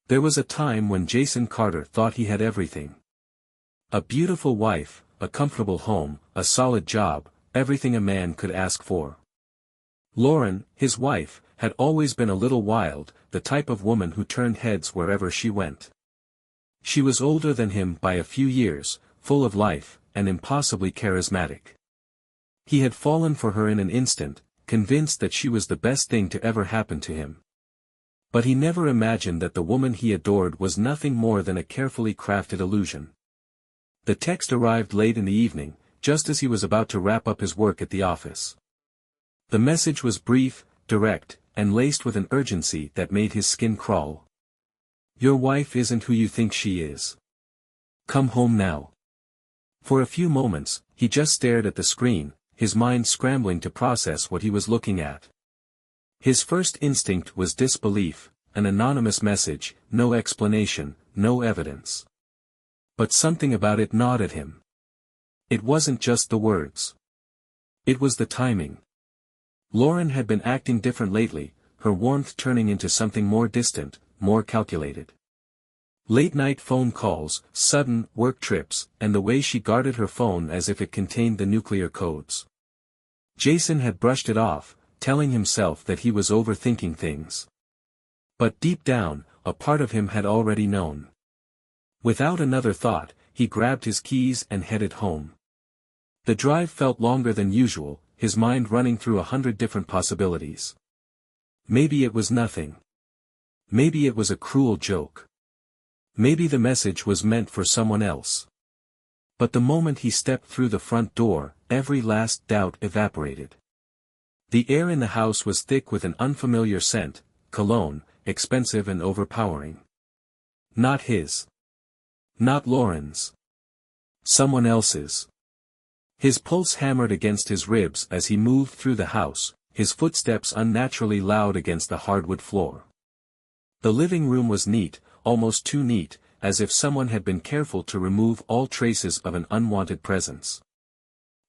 There was a time when Jason Carter thought he had everything. A beautiful wife, a comfortable home, a solid job, everything a man could ask for. Lauren, his wife, had always been a little wild, the type of woman who turned heads wherever she went. She was older than him by a few years, full of life, and impossibly charismatic. He had fallen for her in an instant, convinced that she was the best thing to ever happen to him. But he never imagined that the woman he adored was nothing more than a carefully crafted illusion. The text arrived late in the evening, just as he was about to wrap up his work at the office. The message was brief, direct, and laced with an urgency that made his skin crawl. Your wife isn't who you think she is. Come home now. For a few moments, he just stared at the screen, his mind scrambling to process what he was looking at. His first instinct was disbelief, an anonymous message, no explanation, no evidence. But something about it gnawed at him. It wasn't just the words. It was the timing. Lauren had been acting different lately, her warmth turning into something more distant, more calculated. Late-night phone calls, sudden work trips, and the way she guarded her phone as if it contained the nuclear codes. Jason had brushed it off, telling himself that he was overthinking things. But deep down, a part of him had already known. Without another thought, he grabbed his keys and headed home. The drive felt longer than usual, his mind running through 100 different possibilities. Maybe it was nothing. Maybe it was a cruel joke. Maybe the message was meant for someone else. But the moment he stepped through the front door, every last doubt evaporated. The air in the house was thick with an unfamiliar scent, cologne, expensive and overpowering. Not his. Not Lauren's. Someone else's. His pulse hammered against his ribs as he moved through the house, his footsteps unnaturally loud against the hardwood floor. The living room was neat, almost too neat, as if someone had been careful to remove all traces of an unwanted presence.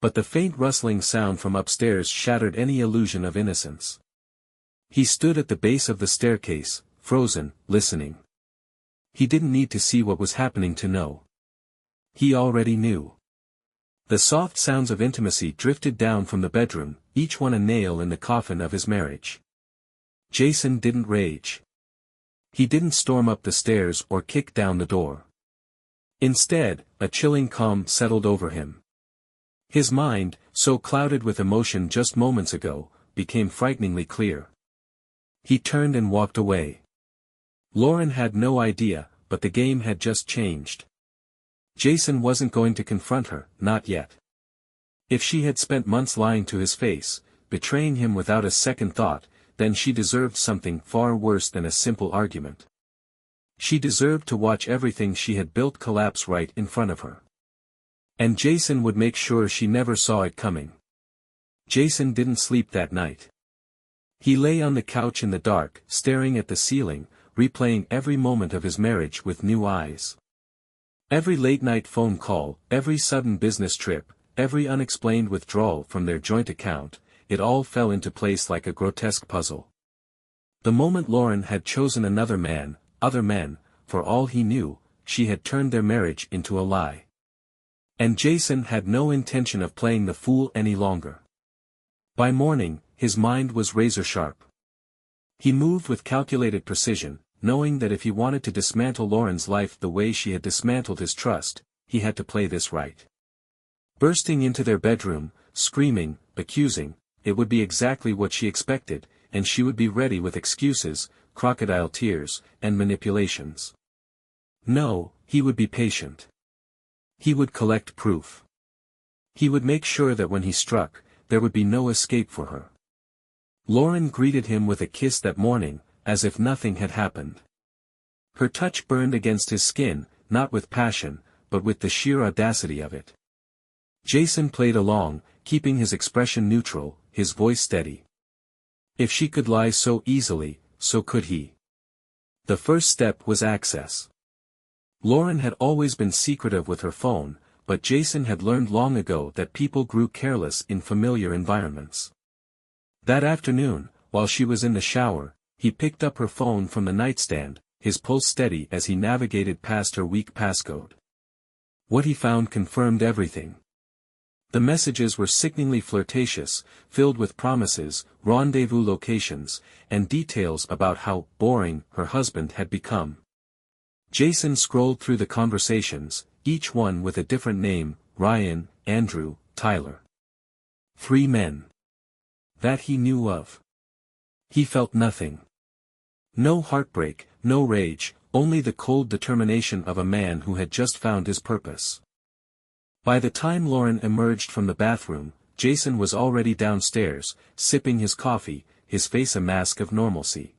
But the faint rustling sound from upstairs shattered any illusion of innocence. He stood at the base of the staircase, frozen, listening. He didn't need to see what was happening to know. He already knew. The soft sounds of intimacy drifted down from the bedroom, each one a nail in the coffin of his marriage. Jason didn't rage. He didn't storm up the stairs or kick down the door. Instead, a chilling calm settled over him. His mind, so clouded with emotion just moments ago, became frighteningly clear. He turned and walked away. Lauren had no idea, but the game had just changed. Jason wasn't going to confront her, not yet. If she had spent months lying to his face, betraying him without a second thought, then she deserved something far worse than a simple argument. She deserved to watch everything she had built collapse right in front of her. And Jason would make sure she never saw it coming. Jason didn't sleep that night. He lay on the couch in the dark, staring at the ceiling, replaying every moment of his marriage with new eyes. Every late-night phone call, every sudden business trip, every unexplained withdrawal from their joint account, it all fell into place like a grotesque puzzle. The moment Lauren had chosen another man, other men, for all he knew, she had turned their marriage into a lie. And Jason had no intention of playing the fool any longer. By morning, his mind was razor-sharp. He moved with calculated precision, knowing that if he wanted to dismantle Lauren's life the way she had dismantled his trust, he had to play this right. Bursting into their bedroom, screaming, accusing, it would be exactly what she expected, and she would be ready with excuses, crocodile tears, and manipulations. No, he would be patient. He would collect proof. He would make sure that when he struck, there would be no escape for her. Lauren greeted him with a kiss that morning, as if nothing had happened. Her touch burned against his skin, not with passion, but with the sheer audacity of it. Jason played along, keeping his expression neutral, his voice steady. If she could lie so easily, so could he. The first step was access. Lauren had always been secretive with her phone, but Jason had learned long ago that people grew careless in familiar environments. That afternoon, while she was in the shower, he picked up her phone from the nightstand, his pulse steady as he navigated past her weak passcode. What he found confirmed everything. The messages were sickeningly flirtatious, filled with promises, rendezvous locations, and details about how boring her husband had become. Jason scrolled through the conversations, each one with a different name: Ryan, Andrew, Tyler. 3 men. That he knew of. He felt nothing. No heartbreak, no rage, only the cold determination of a man who had just found his purpose. By the time Lauren emerged from the bathroom, Jason was already downstairs, sipping his coffee, his face a mask of normalcy.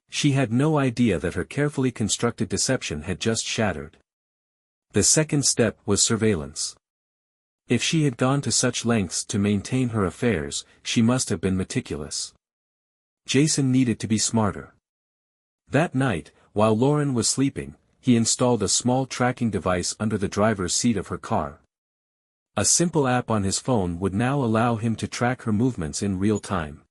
She had no idea that her carefully constructed deception had just shattered. The second step was surveillance. If she had gone to such lengths to maintain her affairs, she must have been meticulous. Jason needed to be smarter. That night, while Lauren was sleeping, he installed a small tracking device under the driver's seat of her car. A simple app on his phone would now allow him to track her movements in real time.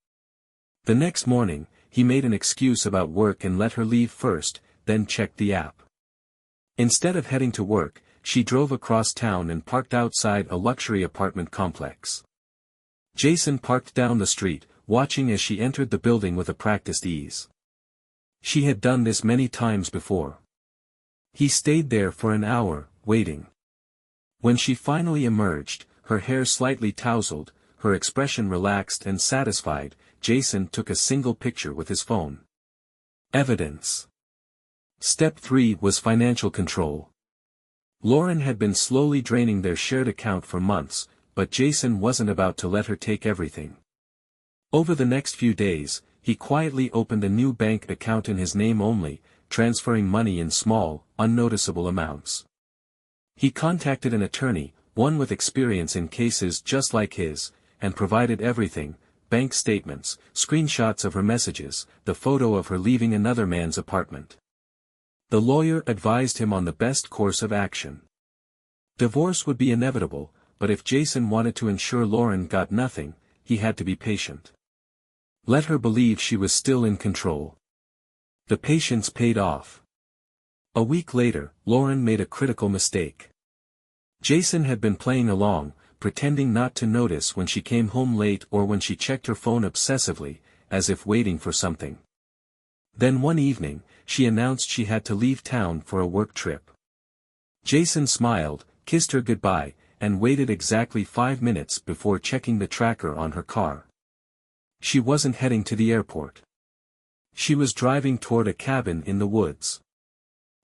The next morning, he made an excuse about work and let her leave first, then checked the app. Instead of heading to work, she drove across town and parked outside a luxury apartment complex. Jason parked down the street, watching as she entered the building with a practiced ease. She had done this many times before. He stayed there for an hour, waiting. When she finally emerged, her hair slightly tousled, her expression relaxed and satisfied, Jason took a single picture with his phone. Evidence. Step 3 was financial control. Lauren had been slowly draining their shared account for months, but Jason wasn't about to let her take everything. Over the next few days, he quietly opened a new bank account in his name only, transferring money in small, unnoticeable amounts. He contacted an attorney, one with experience in cases just like his, and provided everything: bank statements, screenshots of her messages, the photo of her leaving another man's apartment. The lawyer advised him on the best course of action. Divorce would be inevitable, but if Jason wanted to ensure Lauren got nothing, he had to be patient. Let her believe she was still in control. The patience paid off. A week later, Lauren made a critical mistake. Jason had been playing along, pretending not to notice when she came home late or when she checked her phone obsessively, as if waiting for something. Then one evening, she announced she had to leave town for a work trip. Jason smiled, kissed her goodbye, and waited exactly 5 minutes before checking the tracker on her car. She wasn't heading to the airport. She was driving toward a cabin in the woods.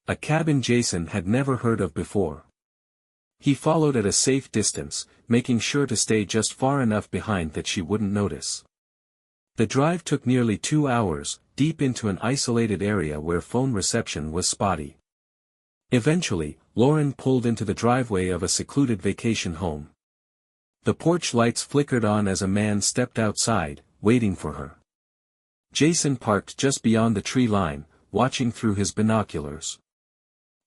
A cabin Jason had never heard of before. He followed at a safe distance, making sure to stay just far enough behind that she wouldn't notice. The drive took nearly 2 hours, deep into an isolated area where phone reception was spotty. Eventually, Lauren pulled into the driveway of a secluded vacation home. The porch lights flickered on as a man stepped outside, waiting for her. Jason parked just beyond the tree line, watching through his binoculars.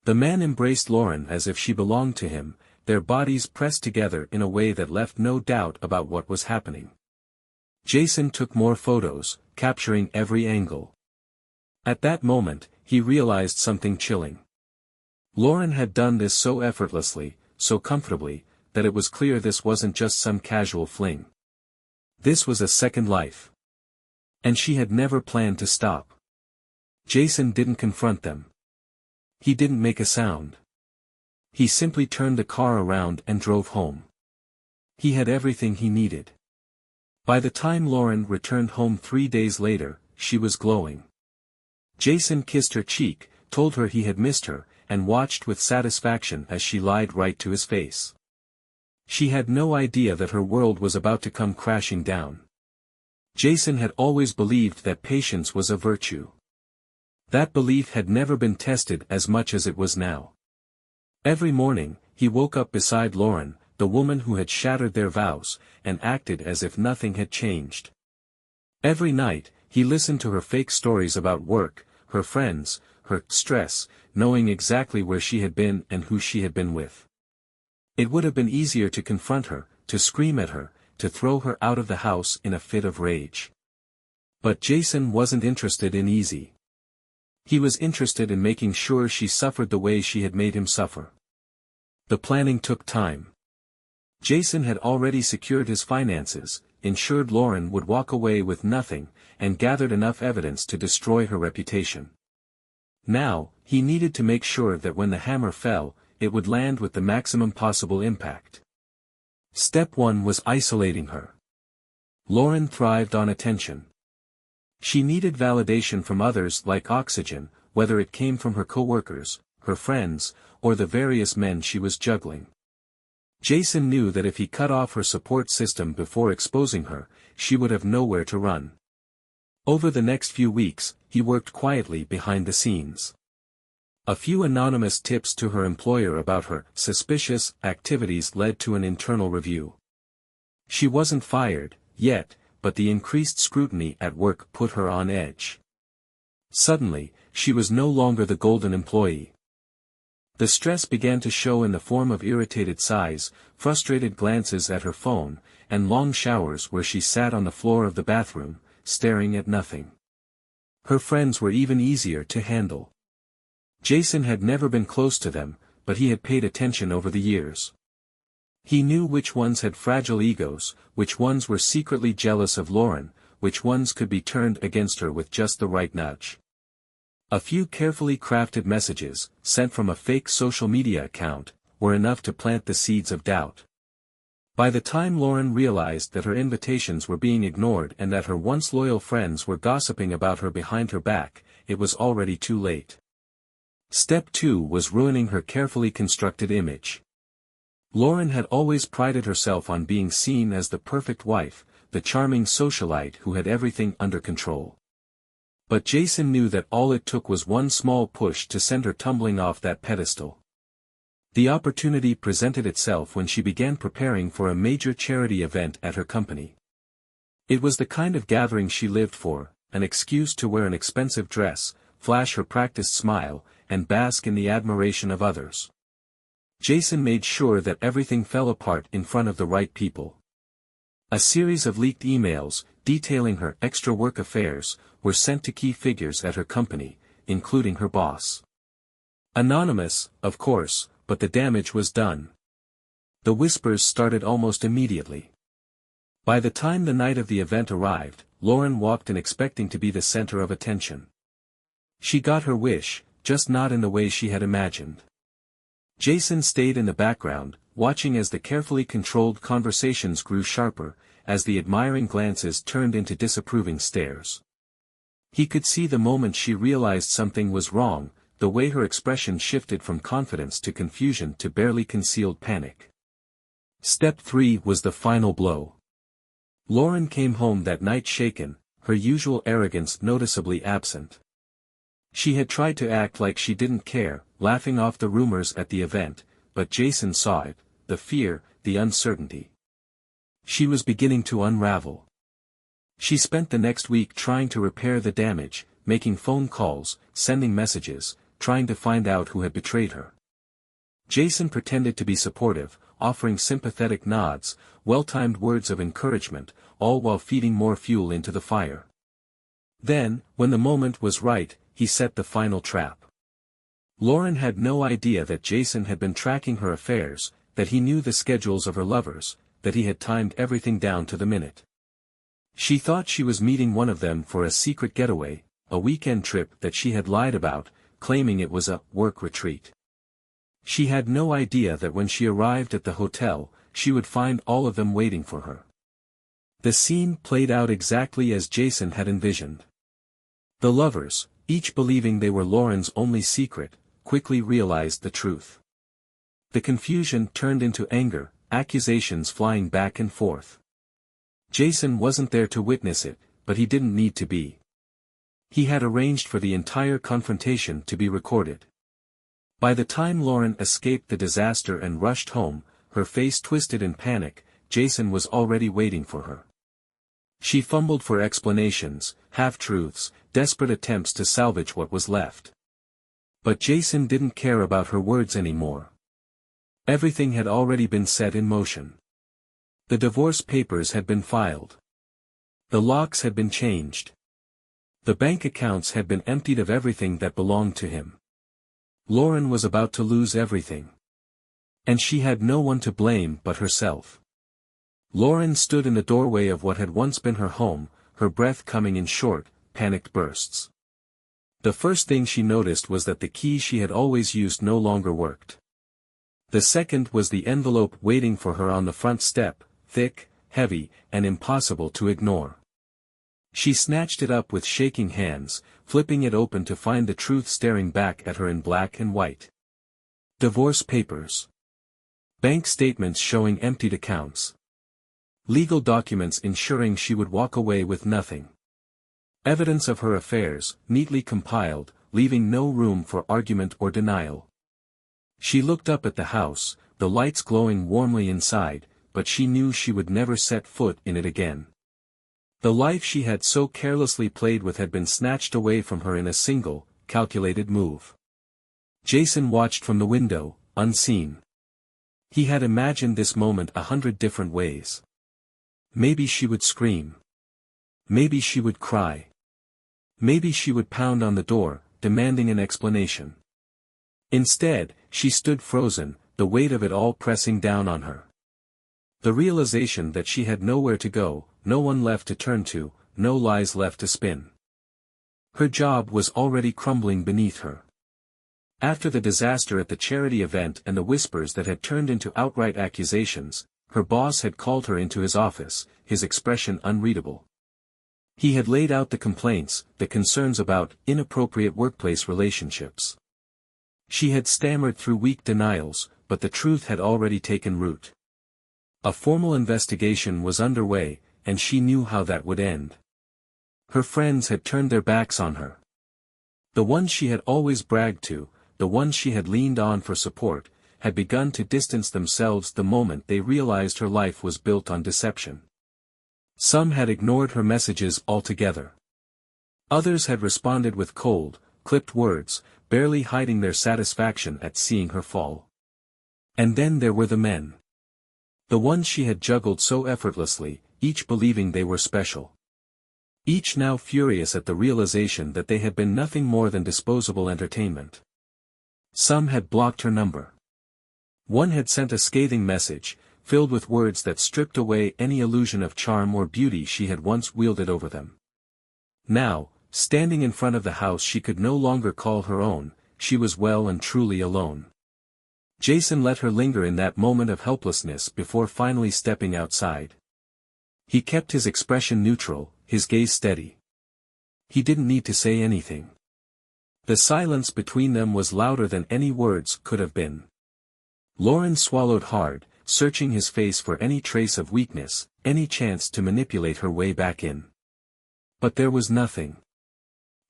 The man embraced Lauren as if she belonged to him, their bodies pressed together in a way that left no doubt about what was happening. Jason took more photos, capturing every angle. At that moment, he realized something chilling. Lauren had done this so effortlessly, so comfortably, that it was clear this wasn't just some casual fling. This was a second life. And she had never planned to stop. Jason didn't confront them. He didn't make a sound. He simply turned the car around and drove home. He had everything he needed. By the time Lauren returned home 3 days later, she was glowing. Jason kissed her cheek, told her he had missed her, and watched with satisfaction as she lied right to his face. She had no idea that her world was about to come crashing down. Jason had always believed that patience was a virtue. That belief had never been tested as much as it was now. Every morning, he woke up beside Lauren, the woman who had shattered their vows, and acted as if nothing had changed. Every night, he listened to her fake stories about work, her friends, her stress, knowing exactly where she had been and who she had been with. It would have been easier to confront her, to scream at her, to throw her out of the house in a fit of rage. But Jason wasn't interested in easy. He was interested in making sure she suffered the way she had made him suffer. The planning took time. Jason had already secured his finances, ensured Lauren would walk away with nothing, and gathered enough evidence to destroy her reputation. Now, he needed to make sure that when the hammer fell, it would land with the maximum possible impact. Step 1 was isolating her. Lauren thrived on attention. She needed validation from others like oxygen, whether it came from her coworkers, her friends, or the various men she was juggling. Jason knew that if he cut off her support system before exposing her, she would have nowhere to run. Over the next few weeks, he worked quietly behind the scenes. A few anonymous tips to her employer about her suspicious activities led to an internal review. She wasn't fired, yet, but the increased scrutiny at work put her on edge. Suddenly, she was no longer the golden employee. The stress began to show in the form of irritated sighs, frustrated glances at her phone, and long showers where she sat on the floor of the bathroom, staring at nothing. Her friends were even easier to handle. Jason had never been close to them, but he had paid attention over the years. He knew which ones had fragile egos, which ones were secretly jealous of Lauren, which ones could be turned against her with just the right nudge. A few carefully crafted messages, sent from a fake social media account, were enough to plant the seeds of doubt. By the time Lauren realized that her invitations were being ignored and that her once loyal friends were gossiping about her behind her back, it was already too late. Step 2 was ruining her carefully constructed image. Lauren had always prided herself on being seen as the perfect wife, the charming socialite who had everything under control. But Jason knew that all it took was one small push to send her tumbling off that pedestal. The opportunity presented itself when she began preparing for a major charity event at her company. It was the kind of gathering she lived for, an excuse to wear an expensive dress, flash her practiced smile, and bask in the admiration of others. Jason made sure that everything fell apart in front of the right people. A series of leaked emails, detailing her extra work affairs, were sent to key figures at her company, including her boss. Anonymous, of course, but the damage was done. The whispers started almost immediately. By the time the night of the event arrived, Lauren walked in expecting to be the center of attention. She got her wish, just not in the way she had imagined. Jason stayed in the background, watching as the carefully controlled conversations grew sharper, as the admiring glances turned into disapproving stares. He could see the moment she realized something was wrong, the way her expression shifted from confidence to confusion to barely concealed panic. Step 3 was the final blow. Lauren came home that night shaken, her usual arrogance noticeably absent. She had tried to act like she didn't care, laughing off the rumors at the event, but Jason saw it, the fear, the uncertainty. She was beginning to unravel. She spent the next week trying to repair the damage, making phone calls, sending messages, trying to find out who had betrayed her. Jason pretended to be supportive, offering sympathetic nods, well-timed words of encouragement, all while feeding more fuel into the fire. Then, when the moment was right, he set the final trap. Lauren had no idea that Jason had been tracking her affairs, that he knew the schedules of her lovers, that he had timed everything down to the minute. She thought she was meeting one of them for a secret getaway, a weekend trip that she had lied about, claiming it was a work retreat. She had no idea that when she arrived at the hotel, she would find all of them waiting for her. The scene played out exactly as Jason had envisioned. The lovers, each believing they were Lauren's only secret, quickly realized the truth. The confusion turned into anger, accusations flying back and forth. Jason wasn't there to witness it, but he didn't need to be. He had arranged for the entire confrontation to be recorded. By the time Lauren escaped the disaster and rushed home, her face twisted in panic, Jason was already waiting for her. She fumbled for explanations, half-truths, desperate attempts to salvage what was left. But Jason didn't care about her words anymore. Everything had already been set in motion. The divorce papers had been filed. The locks had been changed. The bank accounts had been emptied of everything that belonged to him. Lauren was about to lose everything. And she had no one to blame but herself. Lauren stood in the doorway of what had once been her home, her breath coming in short, panicked bursts. The first thing she noticed was that the key she had always used no longer worked. The second was the envelope waiting for her on the front step, thick, heavy, and impossible to ignore. She snatched it up with shaking hands, flipping it open to find the truth staring back at her in black and white. Divorce papers. Bank statements showing emptied accounts. Legal documents ensuring she would walk away with nothing. Evidence of her affairs, neatly compiled, leaving no room for argument or denial. She looked up at the house, the lights glowing warmly inside, but she knew she would never set foot in it again. The life she had so carelessly played with had been snatched away from her in a single, calculated move. Jason watched from the window, unseen. He had imagined this moment 100 different ways. Maybe she would scream. Maybe she would cry. Maybe she would pound on the door, demanding an explanation. Instead, she stood frozen, the weight of it all pressing down on her. The realization that she had nowhere to go, no one left to turn to, no lies left to spin. Her job was already crumbling beneath her. After the disaster at the charity event and the whispers that had turned into outright accusations, her boss had called her into his office, his expression unreadable. He had laid out the complaints, the concerns about inappropriate workplace relationships. She had stammered through weak denials, but the truth had already taken root. A formal investigation was underway, and she knew how that would end. Her friends had turned their backs on her. The ones she had always bragged to, the ones she had leaned on for support, had begun to distance themselves the moment they realized her life was built on deception. Some had ignored her messages altogether. Others had responded with cold, clipped words, barely hiding their satisfaction at seeing her fall. And then there were the men. The ones she had juggled so effortlessly, each believing they were special. Each now furious at the realization that they had been nothing more than disposable entertainment. Some had blocked her number. One had sent a scathing message, filled with words that stripped away any illusion of charm or beauty she had once wielded over them. Now, standing in front of the house she could no longer call her own, she was well and truly alone. Jason let her linger in that moment of helplessness before finally stepping outside. He kept his expression neutral, his gaze steady. He didn't need to say anything. The silence between them was louder than any words could have been. Lauren swallowed hard, searching his face for any trace of weakness, any chance to manipulate her way back in. But there was nothing.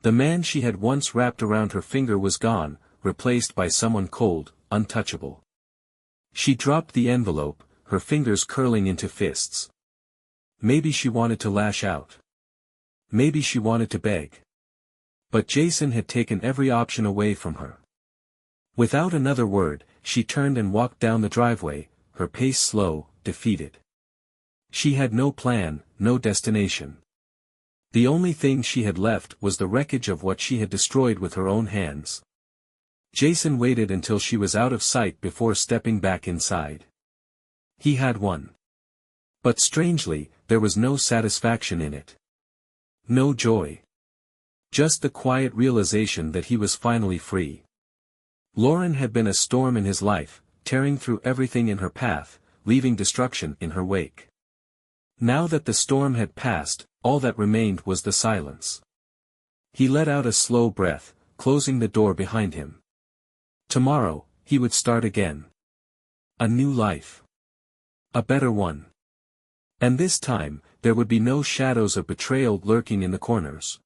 The man she had once wrapped around her finger was gone, replaced by someone cold, untouchable. She dropped the envelope, her fingers curling into fists. Maybe she wanted to lash out. Maybe she wanted to beg. But Jason had taken every option away from her. Without another word, she turned and walked down the driveway, her pace slow, defeated. She had no plan, no destination. The only thing she had left was the wreckage of what she had destroyed with her own hands. Jason waited until she was out of sight before stepping back inside. He had won. But strangely, there was no satisfaction in it. No joy. Just the quiet realization that he was finally free. Lauren had been a storm in his life, tearing through everything in her path, leaving destruction in her wake. Now that the storm had passed, all that remained was the silence. He let out a slow breath, closing the door behind him. Tomorrow, he would start again. A new life. A better one. And this time, there would be no shadows of betrayal lurking in the corners.